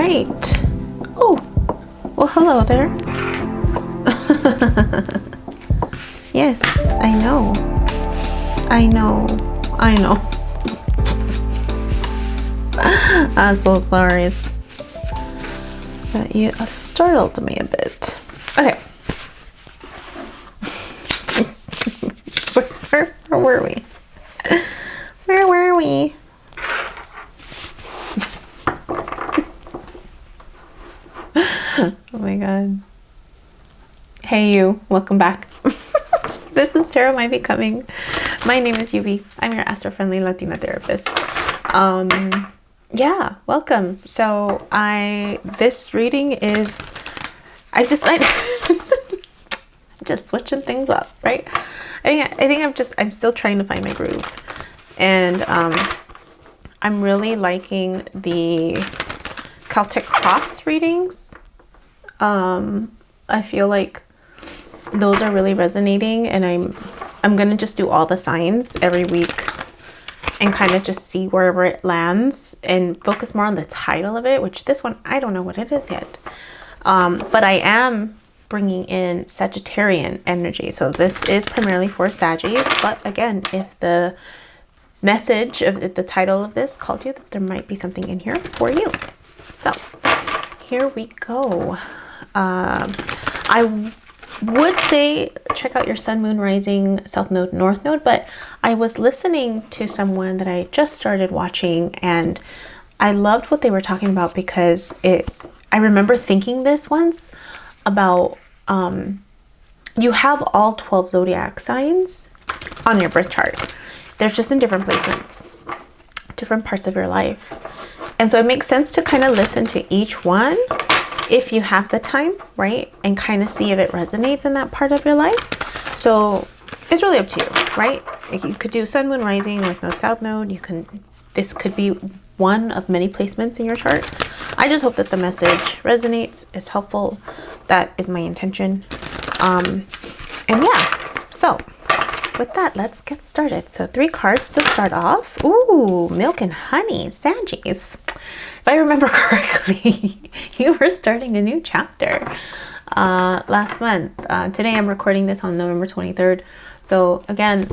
right. Oh, well, hello there. Yes, I know. I'm so sorry. But you startled me a bit. Okay. Where were we? Where were we? Oh my god. Hey you, welcome back. This is Tarot My Becoming. My name is Yubi. I'm your astro-friendly Latina therapist. Yeah, welcome. So this reading is, I've decided I'm just switching things up, right? I think I'm still trying to find my groove. And I'm really liking the Celtic Cross readings. I feel like those are really resonating, and I'm gonna just do all the signs every week and kind of just see wherever it lands and focus more on the title of it, which this one, I don't know what it is yet. But I am bringing in Sagittarian energy. So this is primarily for Saggies, but again, if the message of the title of this called you, that there might be something in here for you. So here we go. I would say check out your sun, moon, rising, south node, north node, but I was listening to someone that I just started watching, and I loved what they were talking about because I remember thinking this once about you have all 12 zodiac signs on your birth chart. They're just in different placements, different parts of your life. And so it makes sense to kind of listen to each one if you have the time, right? And kind of see if it resonates in that part of your life. So it's really up to you, right? You could do sun, moon, rising, north node, south node. This could be one of many placements in your chart. I just hope that the message resonates, is helpful. That is my intention. And yeah, so with that, let's get started. So 3 cards to start off. Ooh, milk and honey, Saggies. If I remember correctly, you were starting a new chapter last month. Today I'm recording this on November 23rd. So again,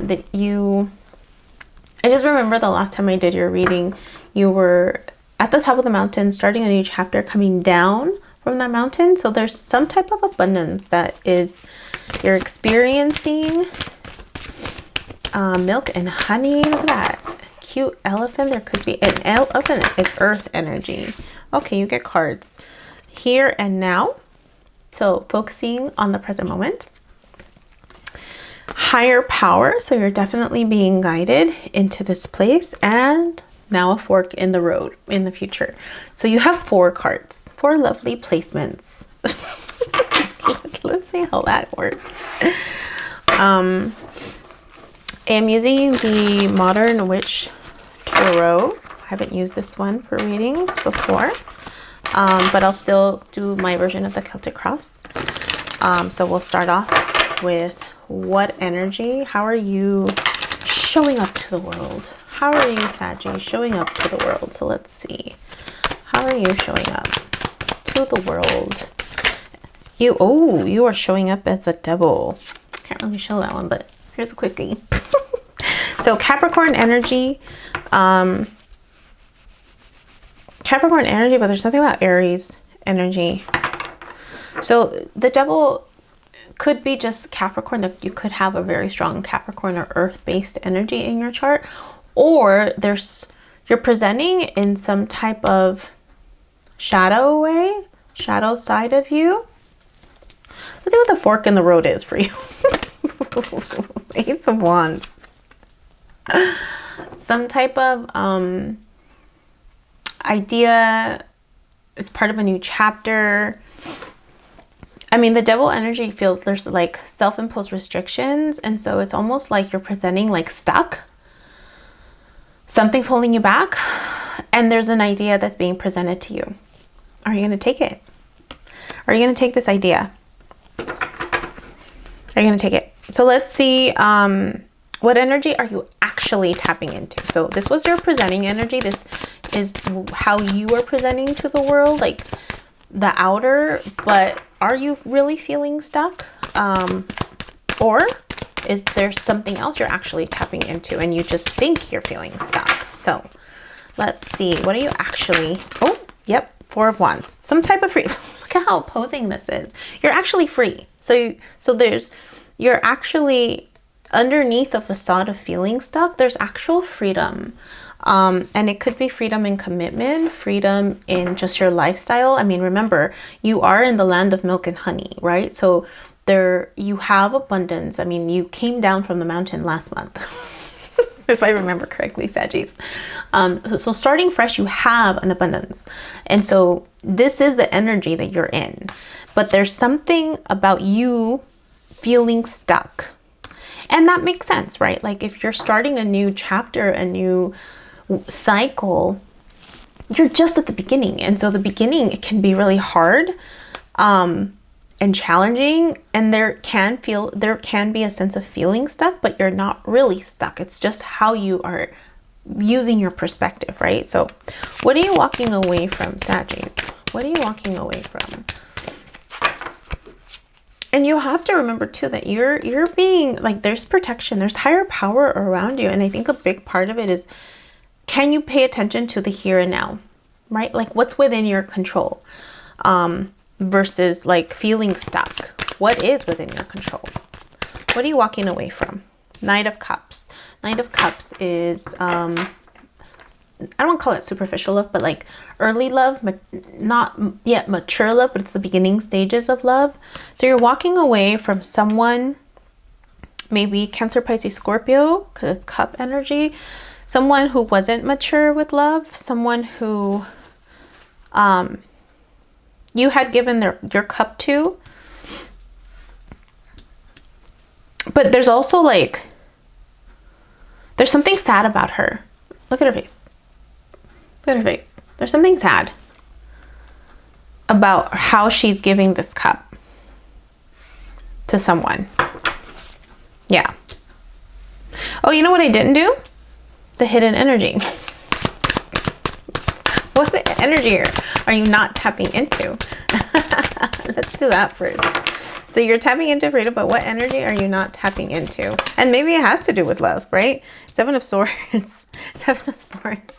I just remember the last time I did your reading, you were at the top of the mountain, starting a new chapter, coming down from that mountain. So there's some type of abundance that you're experiencing. Milk and honey, look at that. Cute elephant. There could be an elephant is earth energy. Okay, you get cards here and now. So focusing on the present moment. Higher power. So you're definitely being guided into this place, and now a fork in the road in the future. So you have 4 cards, 4 lovely placements. Let's see how that works. I'm using the Modern Witch Tarot. I haven't used this one for readings before, but I'll still do my version of the Celtic Cross. So we'll start off with what energy, how are you showing up to the world? How are you, Saggy, showing up to the world? So let's see. How are you showing up to the world? You are showing up as the devil. Can't really show that one, but here's a quickie. So Capricorn energy, but there's something about Aries energy. So the devil could be just Capricorn, that you could have a very strong Capricorn or earth-based energy in your chart, or you're presenting in some type of shadow side of you. Let's see what the fork in the road is for you. Ace of Wands. Some type of idea. It's part of a new chapter. I mean, the devil energy feels there's like self-imposed restrictions, and so it's almost like you're presenting like stuck. Something's holding you back, and there's an idea that's being presented to you. Are you going to take it? Are you going to take this idea? Are you going to take it? So let's see, what energy are you actually tapping into? So this was your presenting energy. This is how you are presenting to the world, like the outer, but are you really feeling stuck? Or is there something else you're actually tapping into and you just think you're feeling stuck? So let's see, what are you actually, oh, yep, Four of Wands, some type of freedom. Look at how opposing this is. You're actually free. You're actually underneath a facade of feeling stuck. There's actual freedom. And it could be freedom in commitment, freedom in just your lifestyle. I mean, remember, you are in the land of milk and honey, right? So there, you have abundance. I mean, you came down from the mountain last month, if I remember correctly, Saggies. So starting fresh, you have an abundance. And so this is the energy that you're in. But there's something about you feeling stuck. And that makes sense, right? Like if you're starting a new chapter, a new cycle, you're just at the beginning. And so the beginning, it can be really hard and challenging. And there can be a sense of feeling stuck, but you're not really stuck. It's just how you are using your perspective, right? So what are you walking away from, Saggies? What are you walking away from? And you have to remember too that you're being like, there's protection, there's higher power around you. And I think a big part of it is, can you pay attention to the here and now, right? Like what's within your control versus like feeling stuck. What is within your control? What are you walking away from? Knight of Cups. Knight of Cups is, I don't want to call it superficial love, but like early love, not yet mature love, but it's the beginning stages of love. So you're walking away from someone, maybe Cancer, Pisces, Scorpio, because it's cup energy. Someone who wasn't mature with love, someone who you had given your cup to. But there's also like, there's something sad about her. Look at her face. Look at her face. There's something sad about how she's giving this cup to someone. Yeah. Oh, you know what I didn't do? The hidden energy. What energy are you not tapping into? Let's do that first. So you're tapping into freedom, but what energy are you not tapping into? And maybe it has to do with love, right? Seven of Swords. Seven of Swords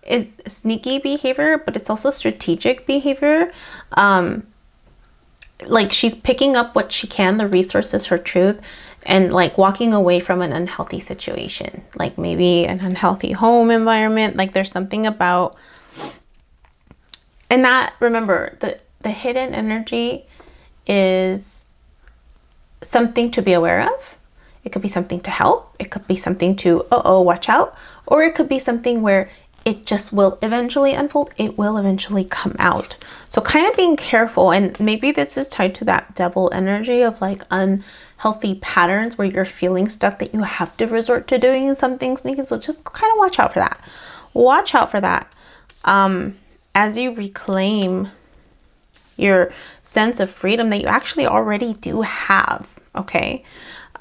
is sneaky behavior, but it's also strategic behavior. Like she's picking up what she can, the resources, her truth, and like walking away from an unhealthy situation, like maybe an unhealthy home environment. Like there's something about, and that, remember, the hidden energy is something to be aware of. It could be something to help. It could be something to, watch out. Or it could be something where it just will eventually unfold. It will eventually come out. So kind of being careful. And maybe this is tied to that devil energy of like unhealthy patterns where you're feeling stuck, that you have to resort to doing something sneaky. So just kind of watch out for that. Watch out for that. As you reclaim your sense of freedom that you actually already do have. Okay.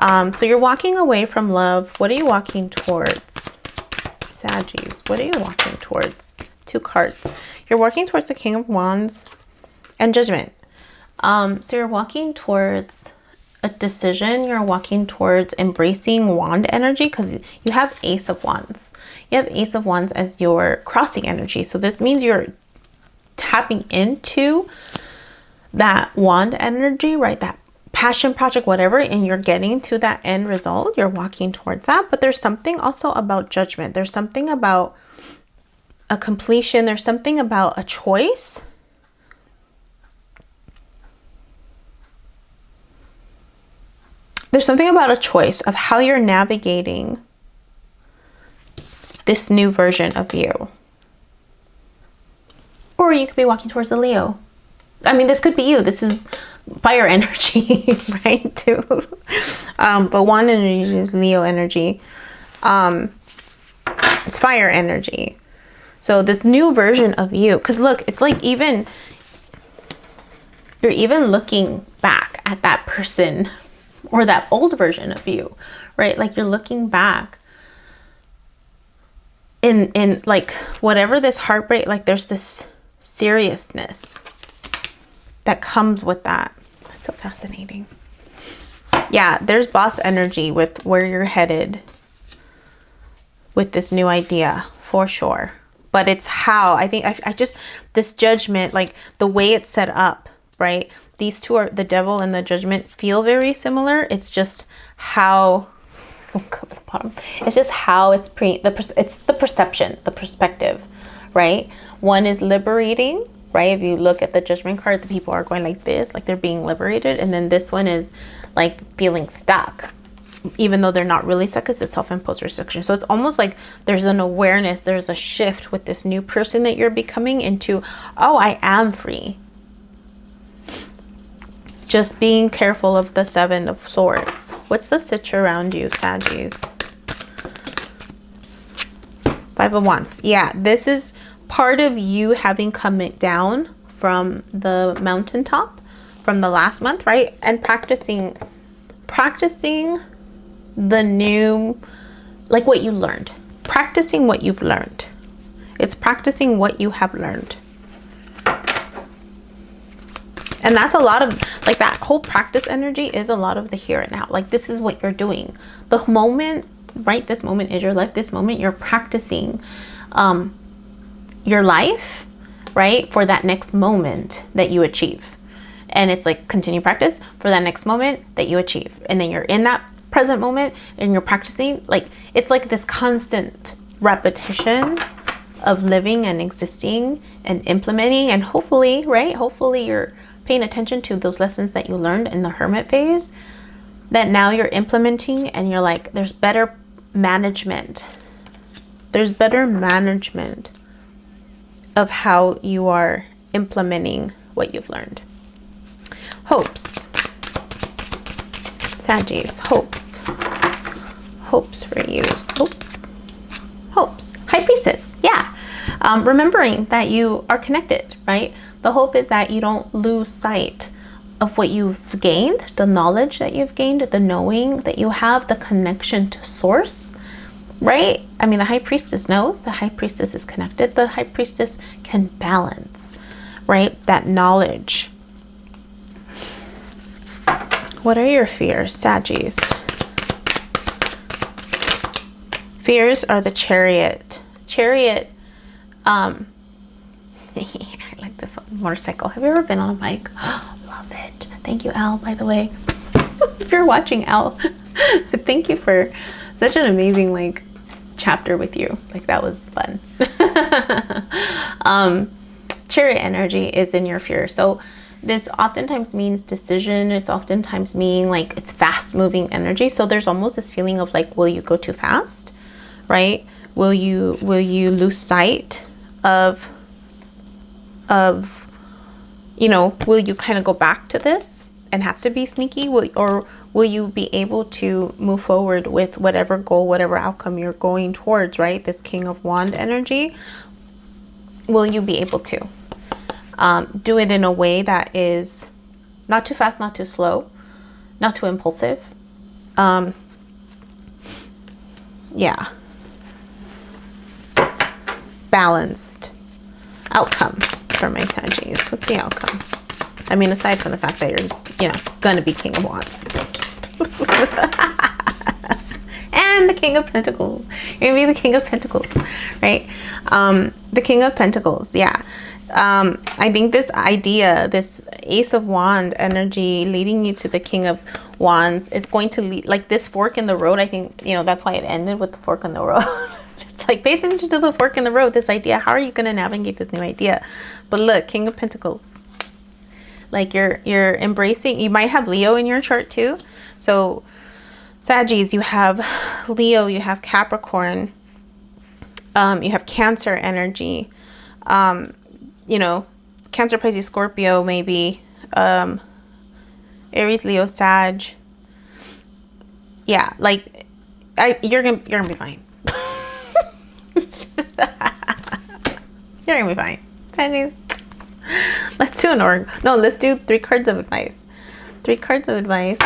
So you're walking away from love. What are you walking towards? Saggies, what are you walking towards? Two cards. You're walking towards the King of Wands and Judgment. So you're walking towards a decision. You're walking towards embracing wand energy because you have Ace of Wands. You have Ace of Wands as your crossing energy. So this means you're tapping into that wand energy, right? That passion project, whatever, and you're getting to that end result. You're walking towards that. But there's something also about judgment. There's something about a completion. There's something about a choice. There's something about a choice of how you're navigating this new version of you. Or you could be walking towards a Leo. I mean, this could be you. This is fire energy, right? Too. But wand energy is Leo energy. It's fire energy. So this new version of you, because look, it's like you're even looking back at that person or that old version of you, right? Like you're looking back in like whatever this heartbreak, like there's this seriousness that comes with that. That's so fascinating. Yeah, there's boss energy with where you're headed with this new idea for sure. But it's how, I think, I just, this judgment, like the way it's set up, right? These two are, the devil and the judgment, feel very similar. It's just how, it's just how it's it's the perception, the perspective, right? One is liberating, right? If you look at the judgment card, the people are going like this, like they're being liberated. And then this one is like feeling stuck, even though they're not really stuck, because it's self-imposed restriction. So it's almost like there's an awareness, there's a shift with this new person that you're becoming into, oh, I am free. Just being careful of the 7 of Swords. What's the situation around you, Saggies? 5 of Wands. Yeah, this is part of you having come down from the mountaintop from the last month, right? And practicing the new, like what you learned. Practicing what you've learned. It's practicing what you have learned. And that's a lot of, like, that whole practice energy is a lot of the here and now. Like, this is what you're doing. The moment, right? This moment is your life. This moment you're practicing your life, right? For that next moment that you achieve. And it's like continue practice for that next moment that you achieve. And then you're in that present moment and you're practicing. Like, it's like this constant repetition of living and existing and implementing. And hopefully, right? Hopefully you're paying attention to those lessons that you learned in the hermit phase that now you're implementing, and you're like, there's better management. There's better management of how you are implementing what you've learned. Hopes. Saggies, hopes. Hopes for you. Oh. Hopes. High Priestess. Yeah. Remembering that you are connected, right? The hope is that you don't lose sight of what you've gained, the knowledge that you've gained, the knowing that you have, the connection to source, right? I mean, the High Priestess knows. The High Priestess is connected. The High Priestess can balance, right? That knowledge. What are your fears, Saggies? Fears are the Chariot. Chariot, I like this motorcycle. Have you ever been on a bike? Oh, love it. Thank you, Al, by the way. If you're watching, Al, thank you for such an amazing, like, chapter with you. Like, that was fun. Chariot energy is in your fear. So this oftentimes means decision. It's oftentimes meaning like it's fast moving energy. So there's almost this feeling of like, will you go too fast? Right? Will you lose sight of, you know, will you kind of go back to this and have to be sneaky? Or will you be able to move forward with whatever goal, whatever outcome you're going towards, right? This King of Wand energy. Will you be able to do it in a way that is not too fast, not too slow, not too impulsive? Yeah. Balanced outcome for my Saggies. What's the outcome? I mean, aside from the fact that you're, you know, gonna be King of Wands. And the King of Pentacles. You're gonna be the King of Pentacles, right? The King of Pentacles, yeah. I think this idea, this Ace of Wand energy leading you to the King of Wands is going to lead, like this fork in the road. I think, you know, that's why it ended with the fork in the road. It's like, pay attention to the fork in the road, this idea. How are you going to navigate this new idea? But look, King of Pentacles. Like you're embracing, you might have Leo in your chart too. So Saggies, you have Leo, you have Capricorn, you have Cancer energy, you know, Cancer, Pisces, Scorpio, maybe, Aries, Leo, Sag. Yeah, like you're gonna be fine. You're gonna be fine. Saggies. Let's do an no, let's do 3 cards of advice. 3 cards of advice.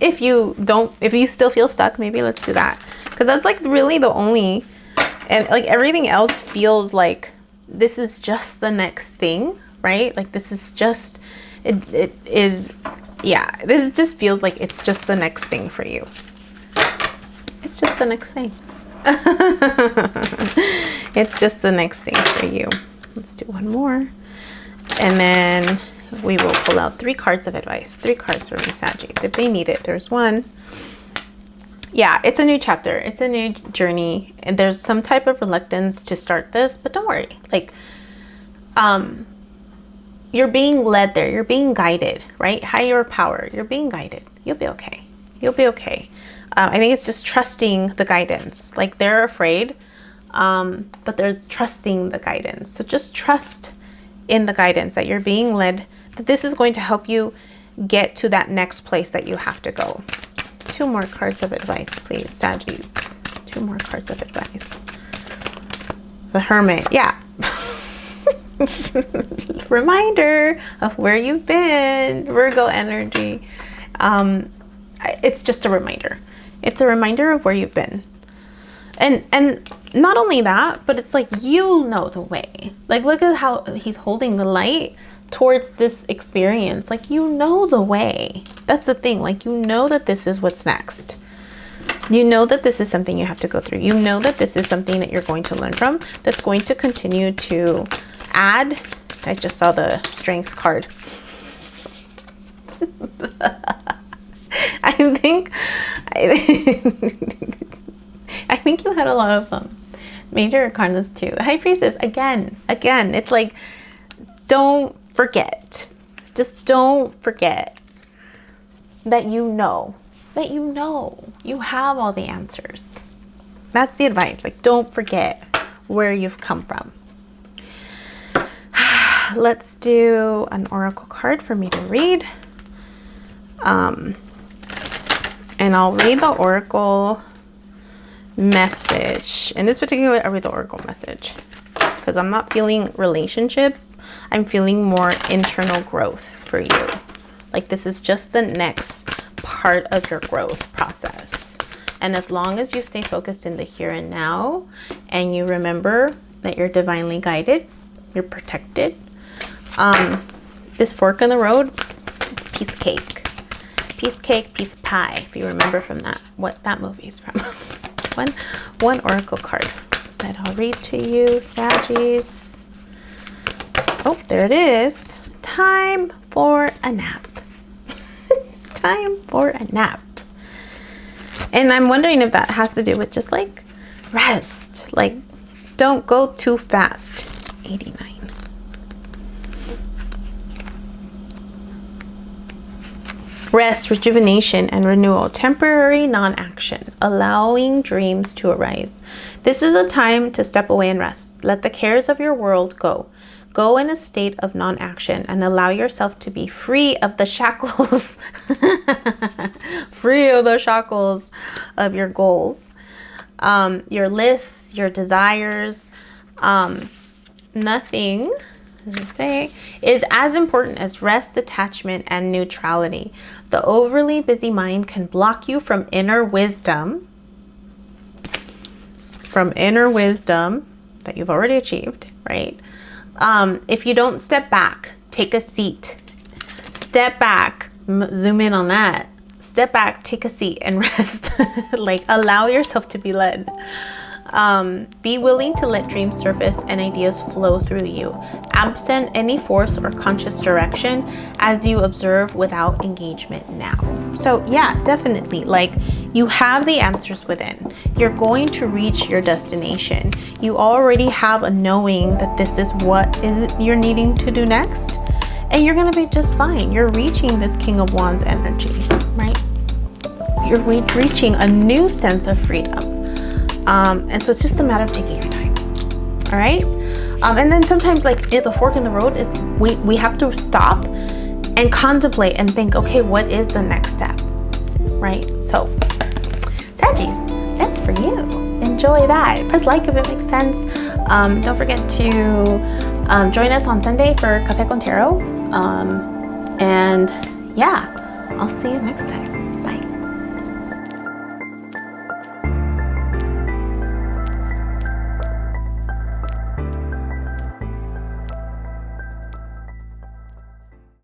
If you still feel stuck, maybe let's do that, because that's like really the only And like everything else feels like this is just the next thing, right? Like this is just, it is, yeah, this just feels like it's just the next thing for you. It's just the next thing. It's just the next thing for you. Let's do one more. And then we will pull out 3 cards of advice. 3 cards for me, Saggies, if they need it. There's one. Yeah, it's a new chapter. It's a new journey. And there's some type of reluctance to start this, but don't worry. Like, you're being led there. You're being guided, right? Higher power. You're being guided. You'll be okay. You'll be okay. I think it's just trusting the guidance. Like they're afraid, but they're trusting the guidance. So just trust in the guidance that you're being led, that this is going to help you get to that next place that you have to go. 2 more cards of advice, please, Saggies. 2 more cards of advice. The Hermit, yeah. Reminder of where you've been, Virgo energy. It's just a reminder. It's a reminder of where you've been. And not only that, but it's like, you know the way. Like, look at how he's holding the light towards this experience. Like, you know the way. That's the thing. Like, you know that this is what's next. You know that this is something you have to go through. You know that this is something that you're going to learn from, that's going to continue to add. I just saw the Strength card. I think you had a lot of major arcanas too. The High Priestess, again, it's like, don't forget. Just don't forget that you know you have all the answers. That's the advice. Like, don't forget where you've come from. Let's do an oracle card for me to read. And I'll read the oracle message. In this particular, I'll read the oracle message because I'm not feeling relationship. I'm feeling more internal growth for you. Like, this is just the next part of your growth process. And as long as you stay focused in the here and now, and you remember that you're divinely guided, you're protected. This fork in the road, it's piece of cake. Piece of cake, piece of pie, if you remember from that, what that movie is from. one oracle card that I'll read to you, Saggies. Oh, there it is. Time for a nap. Time for a nap. And I'm wondering if that has to do with just like rest. Like, don't go too fast. 89. Rest, rejuvenation, and renewal. Temporary non-action, allowing dreams to arise. This is a time to step away and rest. Let the cares of your world go. Go in a state of non-action and allow yourself to be free of the shackles. Free of the shackles of your goals. Your lists, your desires. Nothing, does it say, is as important as rest, detachment, and neutrality. The overly busy mind can block you from inner wisdom. From inner wisdom that you've already achieved, right? If you don't step back, take a seat. Step back, zoom in on that. Step back, take a seat, and rest. Like, allow yourself to be led. Be willing to let dreams surface and ideas flow through you, absent any force or conscious direction, as you observe without engagement now. So yeah, definitely, like, you have the answers within. You're going to reach your destination. You already have a knowing that this is what you're needing to do next, and you're gonna be just fine. You're reaching this King of Wands energy, right? You're reaching a new sense of freedom. And so it's just a matter of taking your time. All right. And then sometimes, like, the fork in the road is we have to stop and contemplate and think, okay, what is the next step? Right. So, Saggies, that's for you. Enjoy that. Press like if it makes sense. Don't forget to join us on Sunday for Café con Tarot. And yeah, I'll see you next time.